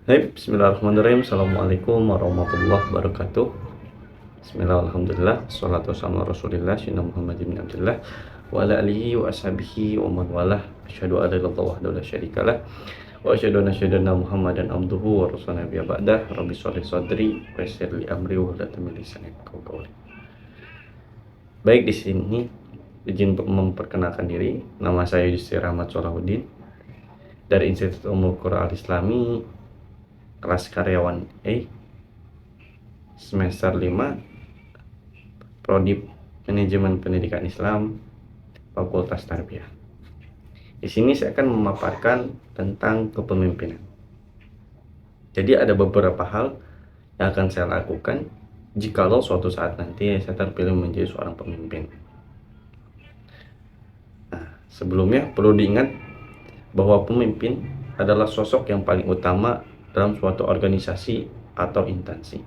Hai, bismillahirrahmanirrahim. Assalamualaikum warahmatullahi wabarakatuh. Bismillah, alhamdulillah, salatu wassalamu ala rasulillah, Sayyidina Muhammad bin Abdullah wa ala alihi wa ashabihi wa man walah. Asyhadu an la ilaha illallah wahdahu la syarikalah wa asyhadu anna sayyidina Muhammadan abduhu wa rasuluhu nabiyya ba'dah. Rabbi sholih sadri wa yassir li amri wa hlul 'uqdatam min lisani yafqahu qawli. Baik, di sini izin memperkenalkan diri. Nama saya Yusri Rahmat Solahuddin dari Institut Ummul Qura Al-Islami, kelas karyawan A, semester 5, Prodi Manajemen Pendidikan Islam, Fakultas Tarbiyah. Di sini saya akan memaparkan tentang kepemimpinan. Jadi ada beberapa hal yang akan saya lakukan jikalau suatu saat nanti saya terpilih menjadi seorang pemimpin. Nah, sebelumnya perlu diingat bahwa pemimpin adalah sosok yang paling utama dalam suatu organisasi atau instansi,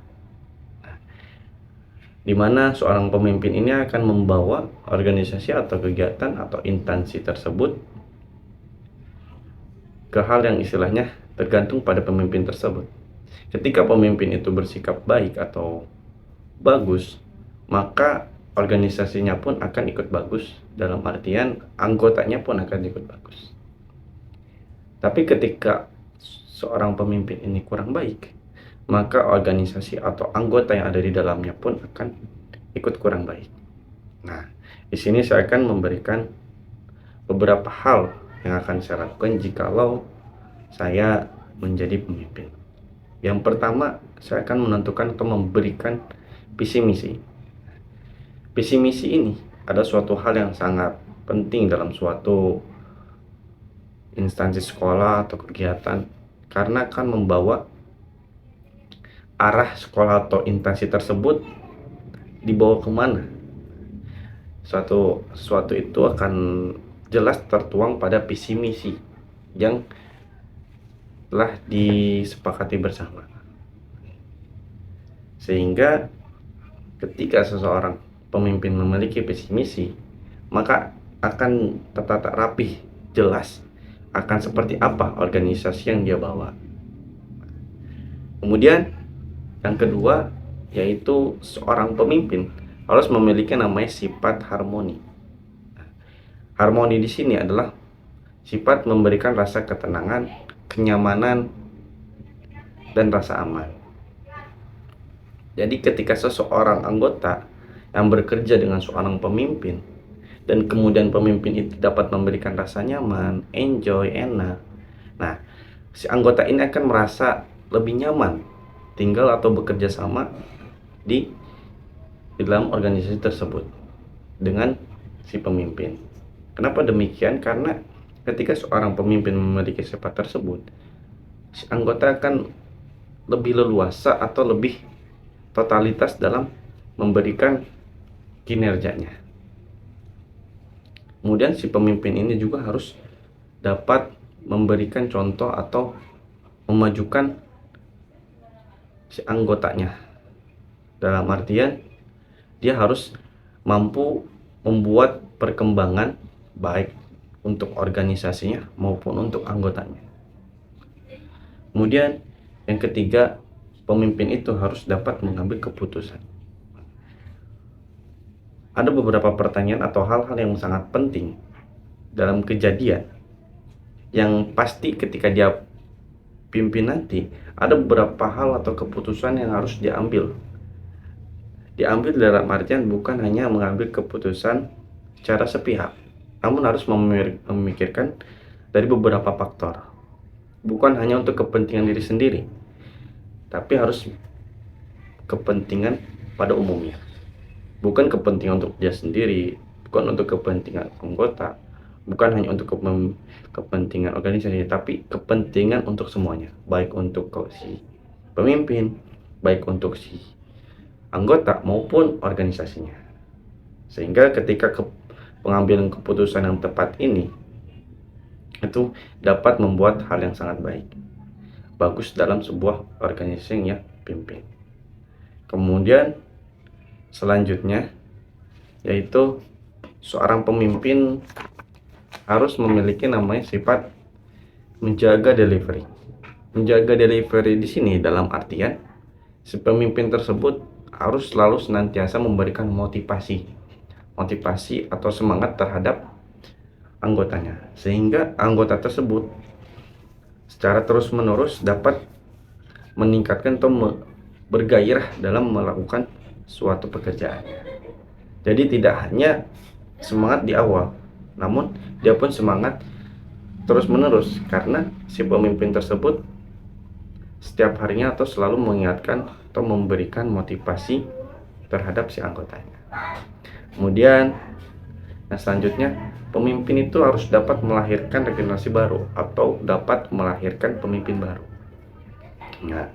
di mana seorang pemimpin ini akan membawa organisasi atau kegiatan atau instansi tersebut ke hal yang istilahnya tergantung pada pemimpin tersebut. Ketika pemimpin itu bersikap baik atau bagus, maka organisasinya pun akan ikut bagus, dalam artian anggotanya pun akan ikut bagus. Tapi ketika seorang pemimpin ini kurang baik, maka organisasi atau anggota yang ada di dalamnya pun akan ikut kurang baik. Nah, di sini saya akan memberikan beberapa hal yang akan saya lakukan jikalau saya menjadi pemimpin. Yang pertama, saya akan menentukan atau memberikan visi misi. Visi misi ini ada suatu hal yang sangat penting dalam suatu instansi sekolah atau kegiatan, karena akan membawa arah sekolah atau instansi tersebut dibawa kemana. Sesuatu itu akan jelas tertuang pada visi misi yang telah disepakati bersama. Sehingga ketika seseorang pemimpin memiliki visi misi, maka akan tertata rapih, jelas akan seperti apa organisasi yang dia bawa. Kemudian yang kedua, yaitu seorang pemimpin harus memiliki namanya sifat harmoni. Harmoni di sini adalah sifat memberikan rasa ketenangan, kenyamanan, dan rasa aman. Jadi ketika seseorang anggota yang bekerja dengan seorang pemimpin, dan kemudian pemimpin itu dapat memberikan rasa nyaman, enjoy, enak, nah si anggota ini akan merasa lebih nyaman tinggal atau bekerja sama di dalam organisasi tersebut dengan si pemimpin. Kenapa demikian? Karena ketika seorang pemimpin memiliki sifat tersebut, si anggota akan lebih leluasa atau lebih totalitas dalam memberikan kinerjanya. Kemudian si pemimpin ini juga harus dapat memberikan contoh atau memajukan si anggotanya. Dalam artian dia harus mampu membuat perkembangan baik untuk organisasinya maupun untuk anggotanya. Kemudian yang ketiga, pemimpin itu harus dapat mengambil keputusan. Ada beberapa pertanyaan atau hal-hal yang sangat penting dalam kejadian yang pasti ketika dia pimpin nanti, ada beberapa hal atau keputusan yang harus diambil. Diambil dalam artian bukan hanya mengambil keputusan secara sepihak, namun harus memikirkan dari beberapa faktor. Bukan hanya untuk kepentingan diri sendiri, tapi harus kepentingan pada umumnya. Bukan kepentingan untuk dia sendiri, bukan untuk kepentingan anggota, bukan hanya untuk kepentingan organisasi, tapi kepentingan untuk semuanya, baik untuk si pemimpin, baik untuk si anggota maupun organisasinya. Sehingga ketika pengambilan keputusan yang tepat ini itu dapat membuat hal yang sangat bagus dalam sebuah organisasi yang ia pimpin. Kemudian selanjutnya, yaitu seorang pemimpin harus memiliki namanya sifat menjaga delivery. Menjaga delivery di sini dalam artian si pemimpin tersebut harus selalu senantiasa memberikan motivasi atau semangat terhadap anggotanya, sehingga anggota tersebut secara terus-menerus dapat meningkatkan atau bergairah dalam melakukan suatu pekerjaan. Jadi tidak hanya semangat di awal, namun dia pun semangat terus-menerus karena si pemimpin tersebut setiap harinya atau selalu mengingatkan atau memberikan motivasi terhadap si anggotanya. Kemudian selanjutnya, pemimpin itu harus dapat melahirkan regenerasi baru atau dapat melahirkan pemimpin baru. Nah,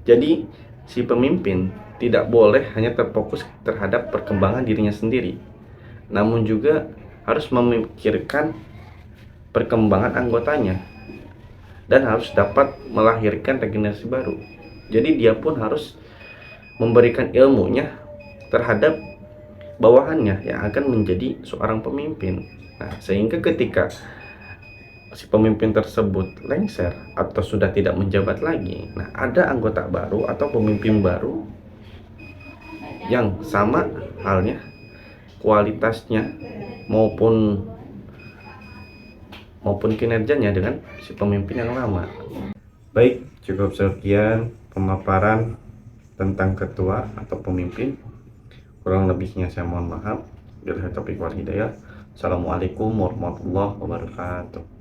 jadi si pemimpin tidak boleh hanya terfokus terhadap perkembangan dirinya sendiri, namun juga harus memikirkan perkembangan anggotanya dan harus dapat melahirkan regenerasi baru. Jadi dia pun harus memberikan ilmunya terhadap bawahannya yang akan menjadi seorang pemimpin. Nah, sehingga ketika si pemimpin tersebut lengser atau sudah tidak menjabat lagi, nah ada anggota baru atau pemimpin baru yang sama halnya kualitasnya maupun kinerjanya dengan si pemimpin yang lama. Baik, cukup sekian pemaparan tentang ketua atau pemimpin. Kurang lebihnya saya mohon maaf. Billahi taufiq wal hidayah. Assalamualaikum warahmatullahi wabarakatuh.